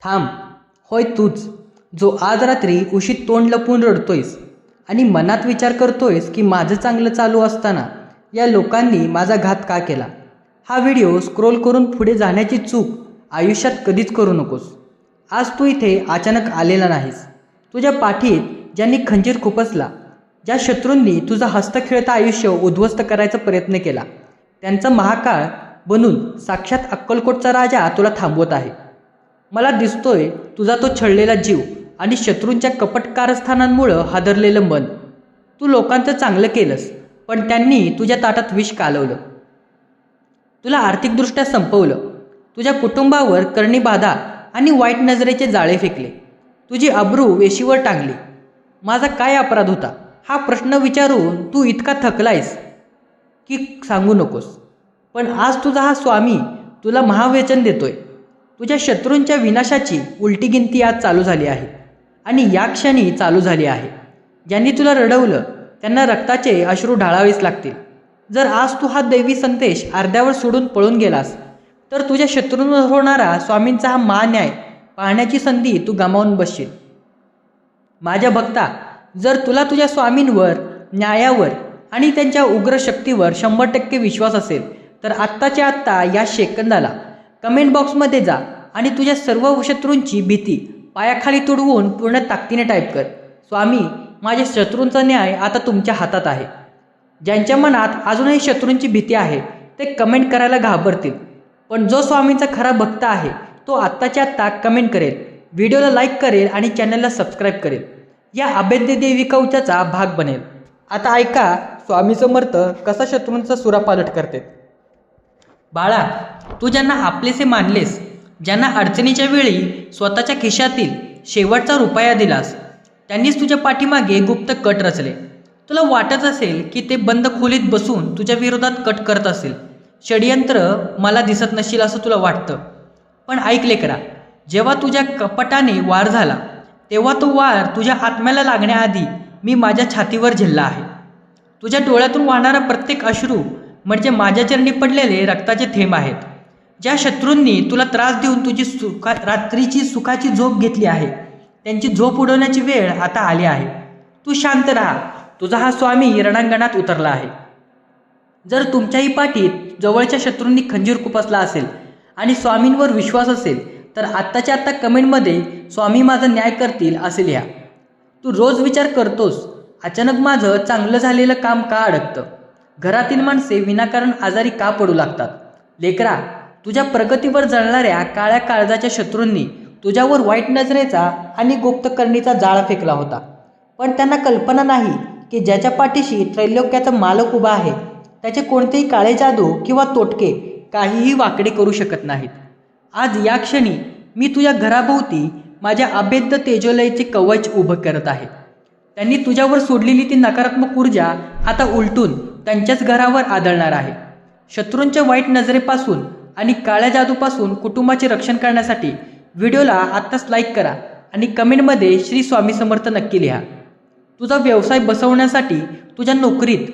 थांब, होय तूच, जो आज रात्री उशीत तोंड लपवून रडतोयस आणि मनात विचार करतोयस की माझं चांगलं चालू असताना या लोकांनी माझा घात का केला. हा व्हिडिओ स्क्रोल करून पुढे जाण्याची चूक आयुष्यात कधीच करू नकोस. आज तू इथे अचानक आलेला नाहीस. तुझ्या पाठीत ज्यांनी खंजीर खुपसला, ज्या शत्रूंनी तुझं हस्तखेळतं आयुष्य उद्ध्वस्त करायचा प्रयत्न केला, त्यांचा महाकाळ बनून साक्षात अक्कलकोटचा राजा तुला थांबवत आहे. मला दिसतोय तुझा तो छळलेला जीव आणि शत्रूंच्या कपट कारस्थानांमुळं हादरलेलं मन. तू लोकांचं चांगलं केलंस, पण त्यांनी तुझ्या ताटात विष कालवलं. तुला आर्थिकदृष्ट्या संपवलं. तुझ्या कुटुंबावर करणी बाधा आणि वाईट नजरेचे जाळे फेकले. तुझी अब्रू वेशीवर टांगली. माझा काय अपराध होता हा प्रश्न विचारून तू इतका थकलायस की सांगू नकोस. पण आज तुझा हा स्वामी तुला महावचन देतोय. तुझ्या शत्रूंच्या विनाशाची उलटी गिनती आज चालू झाली आहे आणि या क्षणी चालू झाली आहे. ज्यांनी तुला रडवलं त्यांना रक्ताचे अश्रू ढाळावेच लागतील. जर आज तू हा दैवी संदेश अर्ध्यावर सोडून पळून गेलास तर तुझ्या शत्रूंवर होणारा स्वामींचा हा महान्याय पाहण्याची संधी तू गमावून बसशील. माझ्या भक्ता, जर तुला तुझ्या स्वामींवर, न्यायावर आणि त्यांच्या उग्र शक्तीवर 100% विश्वास असेल तर आत्ताच्या आत्ता या सेकंदाला कमेंट बॉक्समध्ये जा आणि तुझ्या सर्व शत्रूंची भीती पायाखाली तुडवून पूर्ण ताकदीने टाईप कर, स्वामी, माझ्या शत्रूंचा न्याय आता तुमच्या हातात आहे. ज्यांच्या मनात अजूनही शत्रूंची भीती आहे ते कमेंट करायला घाबरतील, पण जो स्वामींचा खरा भक्त आहे तो आत्ताच्या आत्ता कमेंट करेल, व्हिडिओला लाईक करेल आणि चॅनलला सबस्क्राईब करेल. या अभेद्य देवी कवचाचा भाग बनेल. आता ऐका स्वामी समर्थ कसा शत्रूंचा सुरापालट करते. बाळा, तू ज्यांना आपलेसे मानलेस, ज्यांना अडचणीच्या वेळी स्वतःच्या खिशातील शेवटचा रुपया दिलास, त्यांनीच तुझ्या पाठीमागे गुप्त कट रचले. तुला वाटत असेल की ते बंद खोलीत बसून तुझ्या विरोधात कट करत असेल. षडयंत्र मला दिसत नसेल असं तुला वाटतं, पण ऐक लेकरा, जेव्हा तुझ्या कपटाने वार झाला तेव्हा तो वार तुझ्या आत्म्याला लागण्याआधी मी माझ्या छातीवर झेलला आहे. तुझ्या डोळ्यातून वाहणारा प्रत्येक अश्रू म्हणजे माझ्या चरणी पडलेले रक्ताचे थेंब आहेत. ज्या शत्रूंनी तुला त्रास देऊन तुझी रात्रीची सुखाची झोप घेतली आहे त्यांची झोप उडवण्याची वेळ आता आली आहे. तू शांत राहा, तुझा हा स्वामी रणांगणात उतरला आहे. जर तुमच्याही पाठीत जवळच्या शत्रूंनी खंजीर खुपसला असेल आणि स्वामींवर विश्वास असेल तर आत्ताच्या आत्ता कमेंटमध्ये स्वामी माझा न्याय करतील असे लिहा. तू रोज विचार करतोस, अचानक माझं चांगलं झालेलं काम का अडकतं? घरातील माणसे विनाकारण आजारी का पडू लागतात? लेकरा, तुझ्या प्रगतीवर जळणाऱ्या काळ्या काळजाच्या शत्रूंनी तुझ्यावर वाईट नजरेचा आणि गुप्तकर्णीचा जाळा फेकला होता, पण त्यांना कल्पना नाही की ज्याच्या पाठीशी त्रैलोक्याचा मालक उभा आहे त्याचे कोणतेही काळे जादू किंवा तोटके काहीही वाकडे करू शकत नाहीत. आज या क्षणी मी तुझ्या घराभोवती माझ्या अभेद्य तेजोलयचे कवच उभं करत आहे. त्यांनी तुझ्यावर सोडलेली ती नकारात्मक ऊर्जा आता उलटून त्यांच्याच घरावर आदळणार आहे. शत्रूंच्या वाईट नजरेपासून आणि काळ्या जादूपासून कुटुंबाचे रक्षण करण्यासाठी व्हिडिओला आत्ताच लाईक करा आणि कमेंटमध्ये श्री स्वामी समर्थ नक्की लिहा. तुझा व्यवसाय बसवण्यासाठी, तुझ्या नोकरीत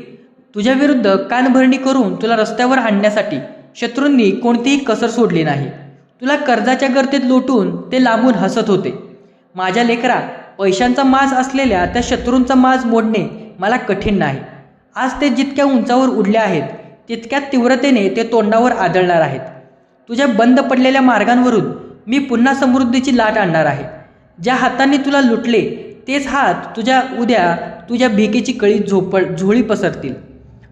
तुझ्या विरुद्ध कानभरणी करून तुला रस्त्यावर आणण्यासाठी शत्रूंनी कोणतीही कसर सोडली नाही. तुला कर्जाच्या गर्तेत लोटून ते लांबून हसत होते. माझ्या लेकरा, पैशांचा माज असलेल्या त्या शत्रूंचा माज मोडणे मला कठीण नाही. आज ते जितक्या उंचावर उडले आहेत तितक्या तीव्रतेने ते तोंडावर आदळणार आहेत. तुझ्या बंद पडलेल्या मार्गांवरून मी पुन्हा समृद्धीची लाट आणणार आहे. ज्या हातांनी तुला लुटले तेच हात उद्या तुझ्या भिकेची कळी झोळी पसरतील.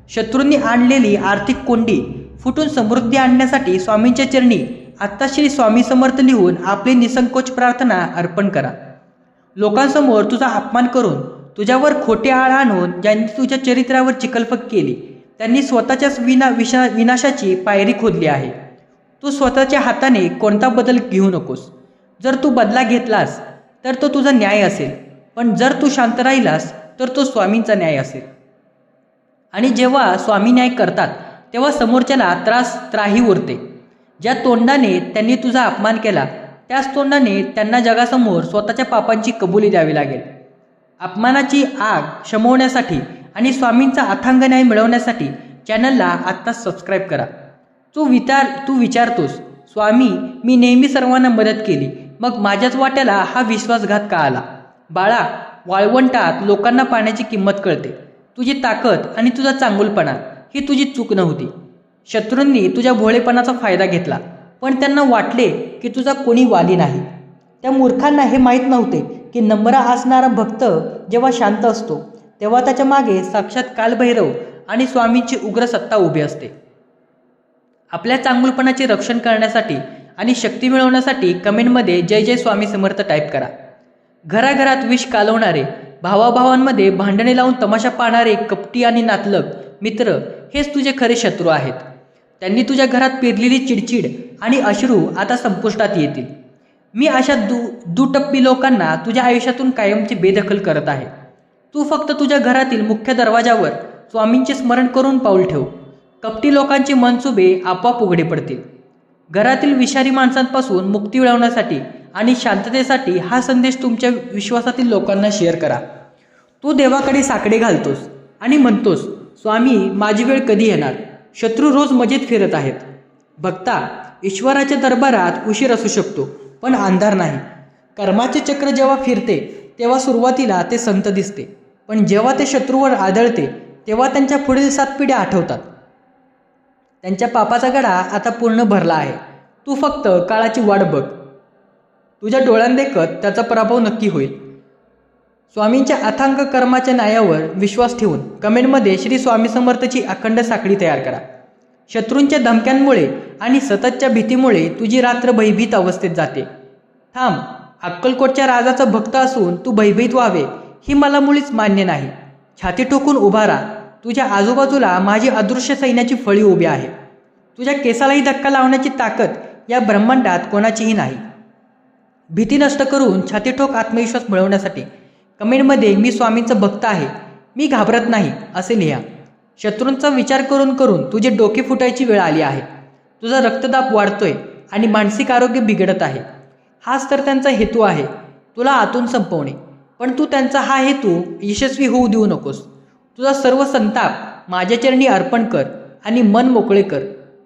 शत्रूंनी आणलेली आर्थिक कोंडी फुटून समृद्धी आणण्यासाठी स्वामींच्या चरणी आत्ता श्री स्वामी समर्थ लिहून आपली निसंकोच प्रार्थना अर्पण करा. लोकांसमोर तुझा अपमान करून तुझ्यावर खोटे आळ आणून ज्यांनी तुझ्या चरित्रावर चिखलफेक केली त्यांनी स्वतःच्याच विनाशाची पायरी खोदली आहे. तू स्वतःच्या हाताने कोणता बदल घेऊ नकोस. जर तू बदला घेतलास तर तो तुझा न्याय असेल, पण जर तू शांत राहिलास तर तो स्वामींचा न्याय असेल. आणि जेव्हा स्वामी न्याय करतात तेव्हा समोरच्याला त्राही उरते. ज्या तोंडाने त्यांनी तुझा अपमान केला त्याच तोंडाने त्यांना जगासमोर स्वतःच्या पापांची कबुली द्यावी लागेल. अपमानाची आग शमवण्यासाठी आणि स्वामींचा अथांग न्याय मिळवण्यासाठी चॅनलला आत्ताच सबस्क्राईब करा. तू विचारतोस, स्वामी, मी नेहमी सर्वांना मदत केली, मग माझ्याच वाट्याला हा विश्वासघात का आला? बाळा, वाळवंटात लोकांना पाण्याची किंमत कळते. तुझी ताकद आणि तुझा चांगुलपणा ही तुझी चूक नव्हती. शत्रूंनी तुझ्या भोळेपणाचा फायदा घेतला, पण त्यांना वाटले की तुझा कोणी वाली नाही. त्या मूर्खांना हे माहीत नव्हते की नम्र असणारा भक्त जेव्हा शांत असतो तेव्हा त्याच्या मागे साक्षात कालभैरव आणि स्वामींची उग्र सत्ता उभी असते. आपल्या चांगुलपणाचे रक्षण करण्यासाठी आणि शक्ती मिळवण्यासाठी कमेंटमध्ये जय जय स्वामी समर्थ टाईप करा. घराघरात विष कालवणारे, भावाभावांमध्ये भांडणे लावून तमाशा पाहणारे कपटी आणि नातलग मित्र हेच तुझे खरे शत्रू आहेत. त्यांनी तुझ्या घरात पेरलेली चिडचिड आणि अश्रू आता संपुष्टात येतील. मी अशा दुटप्पी लोकांना तुझ्या आयुष्यातून कायमची बेदखल करत आहे. तू फक्त तुझ्या घरातील मुख्य दरवाजावर स्वामींचे स्मरण करून पाऊल ठेव. कपटी लोकांचे मनसुबे आपोआप उघडे पडतील. घरातील विषारी माणसांपासून मुक्ती मिळवण्यासाठी आणि शांततेसाठी हा संदेश तुमच्या विश्वासातील लोकांना शेअर करा. तू देवाकडे साकडे घालतोस आणि म्हणतोस, स्वामी माझी वेळ कधी येणार? शत्रू रोज मजेत फिरत आहेत. भक्ता, ईश्वराच्या दरबारात उशीर असू शकतो, पण अंधार नाही. कर्माचे चक्र जेव्हा फिरते तेव्हा सुरुवातीला ते संत दिसते, पण जेव्हा ते शत्रूवर आदळते तेव्हा त्यांच्या पुढील 7 पिढ्या आठवतात. त्यांच्या पापाचा गडा आता पूर्ण भरला आहे. तू फक्त काळाची वाट बघ. तुझ्या डोळ्यांदेखत त्याचा प्रभाव नक्की होईल. स्वामींच्या अथांग कर्माच्या न्यायावर विश्वास ठेवून कमेंटमध्ये श्री स्वामी समर्थची अखंड साखळी तयार करा. शत्रूंच्या धमक्यांमुळे आणि सततच्या भीतीमुळे तुझी रात्र भयभीत अवस्थेत जाते. थांब, अक्कलकोटच्या राजाचा भक्त असून तू भयभीत व्हावे ही मला मुळीच मान्य नाही. छाती ठोकून उभा राहा. तुझ्या आजूबाजूला माझी अदृश्य सैन्याची फळी उभी आहे. तुझ्या केसालाही धक्का लावण्याची ताकद या ब्रह्मांडात कोणाचीही नाही. भीती नष्ट करून छाती ठोक आत्मविश्वास मिळवण्यासाठी कमेंटमध्ये मी स्वामींचा भक्त आहे, मी घाबरत नाही असे लिहा. शत्रूंचा विचार करून करून तुझे डोके फुटायची वेळ आली आहे. तुझा रक्तदाब वाढतोय आणि मानसिक आरोग्य बिघडत आहे. हाच तर त्यांचा हेतू आहे, तुला आतून संपवणे. पण तू त्यांचा हा हेतू यशस्वी होऊ देऊ नकोस. तुझा सर्व संताप माझ्या चरणी अर्पण कर आणि मन मोकळे कर.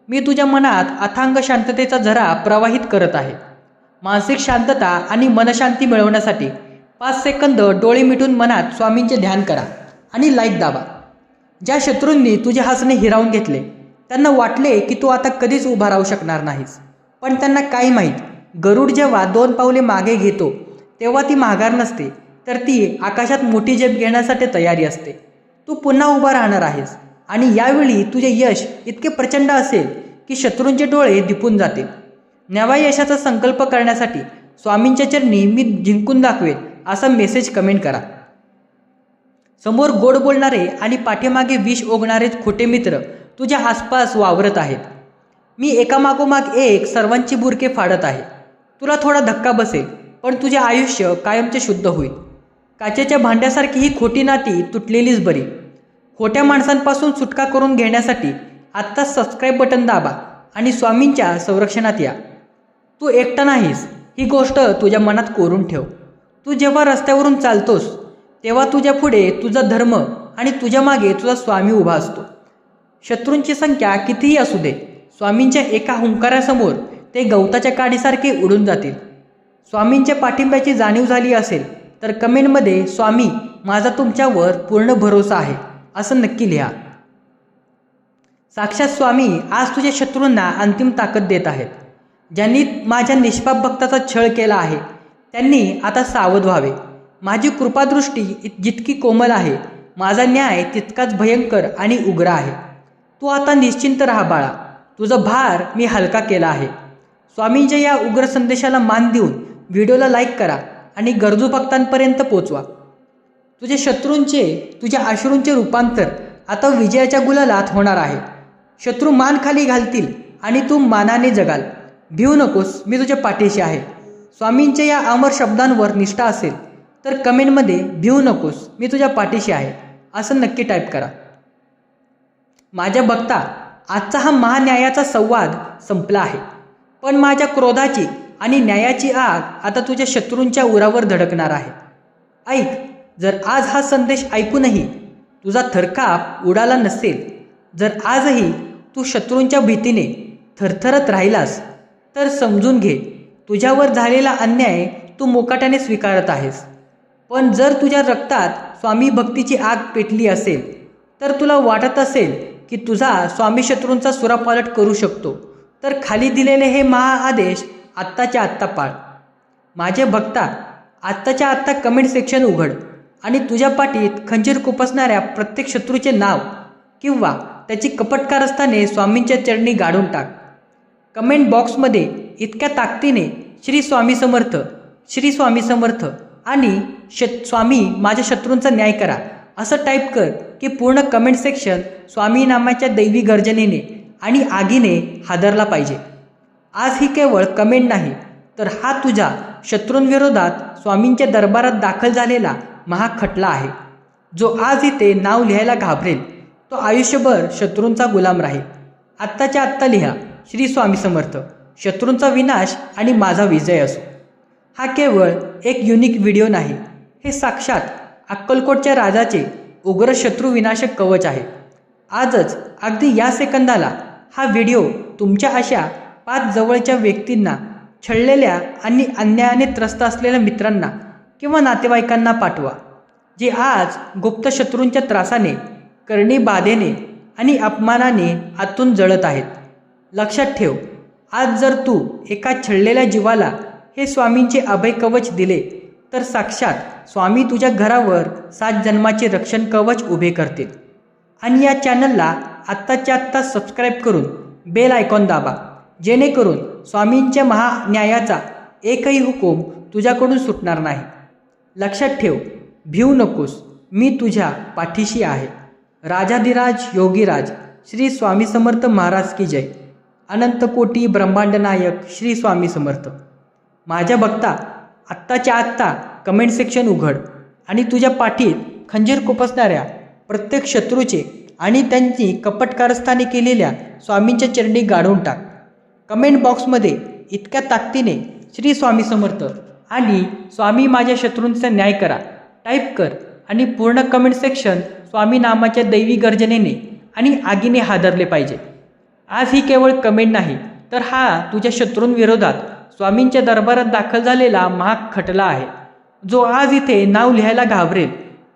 मी तुझ्या मनात अथांग शांततेचा झरा प्रवाहित करत आहे. मानसिक शांतता आणि मनशांती मिळवण्यासाठी 5 सेकंद डोळे मिटून मनात स्वामींचे ध्यान करा आणि लाईक दाबा. ज्या शत्रूंनी तुझे हसणे हिरावून घेतले त्यांना वाटले की तू आता कधीच उभा राहू शकणार नाहीस, पण त्यांना काय माहीत, गरुड जेव्हा 2 पावले मागे घेतो तेव्हा ती माघार नसते, तर ती आकाशात मोठी झेप घेण्यासाठी तयारी असते. तू पुन्हा उभा राहणार आहेस आणि यावेळी तुझे यश इतके प्रचंड असेल की शत्रूंचे डोळे दिपून जातील. नव्या यशाचा संकल्प करण्यासाठी स्वामींच्या चरणी मी जिंकून दाखवेन असा मेसेज कमेंट करा. समोर गोड बोलणारे आणि पाठीमागे विष ओघणारे खोटे मित्र तुझ्या आसपास वावरत आहेत. मी एकामागोमाग एक सर्वांची बुरके फाडत आहे. तुला थोडा धक्का बसेल, पण तुझे आयुष्य कायमचे शुद्ध होईल. काचेच्या भांड्यासारखी ही खोटी नाती तुटलेलीच बरी. खोट्या माणसांपासून सुटका करून घेण्यासाठी आत्ताच सबस्क्राईब बटन दाबा आणि स्वामींच्या संरक्षणात या. तू एकटा नाहीस ही गोष्ट तुझ्या मनात कोरून ठेव. तू जेव्हा रस्त्यावरून चालतोस तेव्हा तुझ्या पुढे तुझा धर्म आणि तुझ्या मागे तुझा स्वामी उभा असतो. शत्रूंची संख्या कितीही असू दे, स्वामींच्या एका हुंकारासमोर ते गवताच्या काडीसारखे उडून जातील. स्वामींच्या पाठिंब्याची जाणीव झाली असेल तर कमेंटमध्ये स्वामी माझा तुमच्यावर पूर्ण भरोसा आहे असं नक्की लिहा. साक्षात स्वामी आज तुझ्या शत्रूंना अंतिम ताकद देत आहेत. ज्यांनी माझ्या निष्पाप भक्ताचा छळ केला आहे त्यांनी आता सावध व्हावे. माझी कृपादृष्टी जितकी कोमल आहे, माझा न्याय तितकाच भयंकर आणि उग्र आहे. तू आता निश्चिंत राहा बाळा, तुझा भार मी हलका केला आहे. स्वामींच्या या उग्र संदेशाला मान देऊन व्हिडिओला लाईक करा आणि गरजू भक्तांपर्यंत पोचवा. तुझ्या शत्रूंचे तुझ्या अश्रूंचे रूपांतर आता विजयाच्या गुलालात होणार आहे. शत्रू मान खाली घालतील आणि तू मानाने जगाल. भिवू नकोस, मी तुझ्या पाठीशी आहे. स्वामींच्या या अमर शब्दांवर निष्ठा असेल तर कमेंटमध्ये भिवू नकोस, मी तुझ्या पाठीशी आहे असं नक्की टाईप करा. माझ्या भक्ता, आजचा हा महान्यायाचा संवाद संपला आहे, पण माझ्या क्रोधाची आणि न्यायाची आग आता तुझ्या शत्रूंच्या उरावर धडकणार आहे. ऐक, जर आज हा संदेश ऐकूनही तुझा थरकाप उडाला नसेल, जर आजही तू शत्रूंच्या भीतीने थरथरत राहिलास, तर समजून घे तुझ्यावर झालेला अन्याय तू मुकाट्याने स्वीकारत आहेस. पण जर तुझ्या रक्तात स्वामी भक्तीची आग पेटली असेल तर तुला वाटत असेल की तुझा स्वामी शत्रूंचा सुरापालट करू शकतो, तर खाली दिलेले हे महाआदेश आत्ताच्या आत्ता पाळ. माझे भक्ता, आत्ताच्या आत्ता कमेंट सेक्शन उघड आणि तुझ्या पाठीत खंजीर खुपसणाऱ्या प्रत्येक शत्रूचे नाव किंवा त्याची कपटकारस्थाने स्वामींच्या चरणी गाडून टाक. कमेंट बॉक्समध्ये इतक्या ताकदीने श्री स्वामी समर्थ, श्री स्वामी समर्थ आणि स्वामी माझ्या शत्रूंचा न्याय करा असं टाईप कर की पूर्ण कमेंट सेक्शन स्वामी नामाच्या दैवी गर्जनेने आणि आगीने हादरला पाहिजे. आज ही केवळ कमेंट नाही, तर हा तुझ्या शत्रूंविरोधात स्वामींच्या दरबारात दाखल झालेला महाखटला आहे. जो आज इथे नाव लिहायला घाबरेल तो आयुष्यभर शत्रूंचा गुलाम राहील. आत्ताच्या आत्ता लिहा, श्री स्वामी समर्थ, शत्रूंचा विनाश आणि माझा विजय असो. हा केवळ एक युनिक व्हिडिओ नाही, हे साक्षात अक्कलकोटच्या राजाचे उग्र शत्रू विनाशक कवच आहे. आजच अगदी या सेकंदाला हा व्हिडिओ तुमच्या अशा 5 जवळच्या व्यक्तींना, छळलेल्या आणि अन्यायाने त्रस्त असलेल्या मित्रांना किंवा नातेवाईकांना पाठवा, जे आज गुप्त शत्रूंच्या त्रासाने, करणी बाधेने आणि अपमानाने आतून जळत आहेत. लक्षात ठेव, आज जर तू एका छळलेल्या जीवाला हे स्वामींचे अभय कवच दिले तर साक्षात स्वामी तुझ्या घरावर 7 जन्माचे रक्षण कवच उभे करतील. आणि या चॅनलला आत्ताच्या आत्ता सबस्क्राईब करून बेल आयकॉन दाबा, जेणेकरून स्वामींच्या महान्यायाचा एकही हुकूम तुझ्याकडून सुटणार नाही. लक्षात ठेव, भिवू नकोस, मी तुझ्या पाठीशी आहे. राजाधिराज योगीराज श्री स्वामी समर्थ महाराज की जय. अनंत कोटी ब्रह्मांड नायक श्री स्वामी समर्थ. माझ्या भक्ता, आत्ताच्या आत्ता कमेंट सेक्शन उघड आणि तुझ्या पाठीत खंजीर खुपसणाऱ्या प्रत्येक शत्रूचे आणि त्यांची कपटकारस्थानी केलेल्या स्वामींच्या चरणी गाडून टाक. कमेंट बॉक्समध्ये इतक्या ताकदीने श्री स्वामी समर्थ आणि स्वामी माझ्या शत्रूंचा न्याय करा टाईप कर आणि पूर्ण कमेंट सेक्शन स्वामी नामाच्या दैवी गर्जनेने आणि आगीने हादरले पाहिजे. आज ही केवळ कमेंट नाही, तर हा तुझ्या शत्रूंविरोधात स्वामींच्या दरबारात दाखल झालेला महाखटला आहे. जो आज इथे नाव लिहायला घाबरेल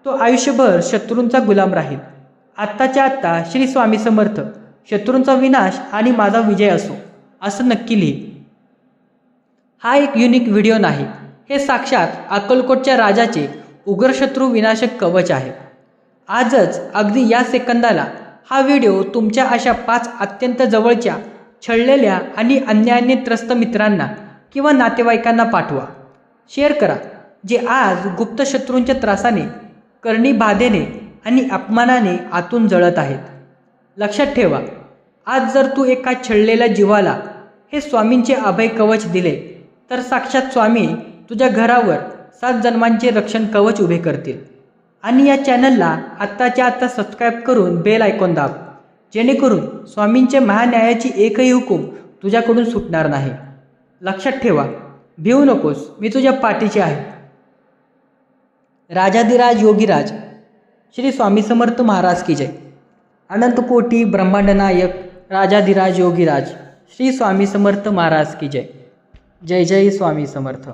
तो आयुष्यभर शत्रूंचा गुलाम राहील. आत्ताच्या आत्ता श्री स्वामी समर्थ, शत्रूंचा विनाश आणि माझा विजय असो असं नक्की लिही. हा एक युनिक व्हिडिओ नाही, हे साक्षात अक्कलकोटच्या राजाचे उग्र शत्रू विनाशक कवच आहे. आजच अगदी या सेकंदाला हा व्हिडिओ तुमच्या अशा 5 अत्यंत जवळच्या, छळलेल्या आणि अन्यायाने त्रस्त मित्रांना किंवा नातेवाईकांना पाठवा. शेअर करा, जे आज गुप्त शत्रूंच्या त्रासाने, करणी बाधेने आणि अपमानाने आतून जळत आहेत. लक्षात ठेवा, आज जर तू एका छळलेल्या जीवाला हे स्वामींचे अभय कवच दिले तर साक्षात स्वामी तुझ्या घरावर 7 जन्मांचे रक्षण कवच उभे करतील. आणि या चॅनलला आत्ताच्या आत्ता सबस्क्राईब करून बेल आयकॉन दाब, जेणेकरून स्वामींच्या महान्यायाची एकही हुकूम तुझ्याकडून सुटणार नाही. लक्षात ठेवा, भिवू नकोस, मी तुझ्या पाठीशी आहे. राजाधिराज योगीराज श्री स्वामी समर्थ महाराज की जय. अनंत कोटी ब्रह्मांड नायक राजाधिराज योगीराज श्री स्वामी समर्थ महाराज की जय. जय जय स्वामी समर्थ.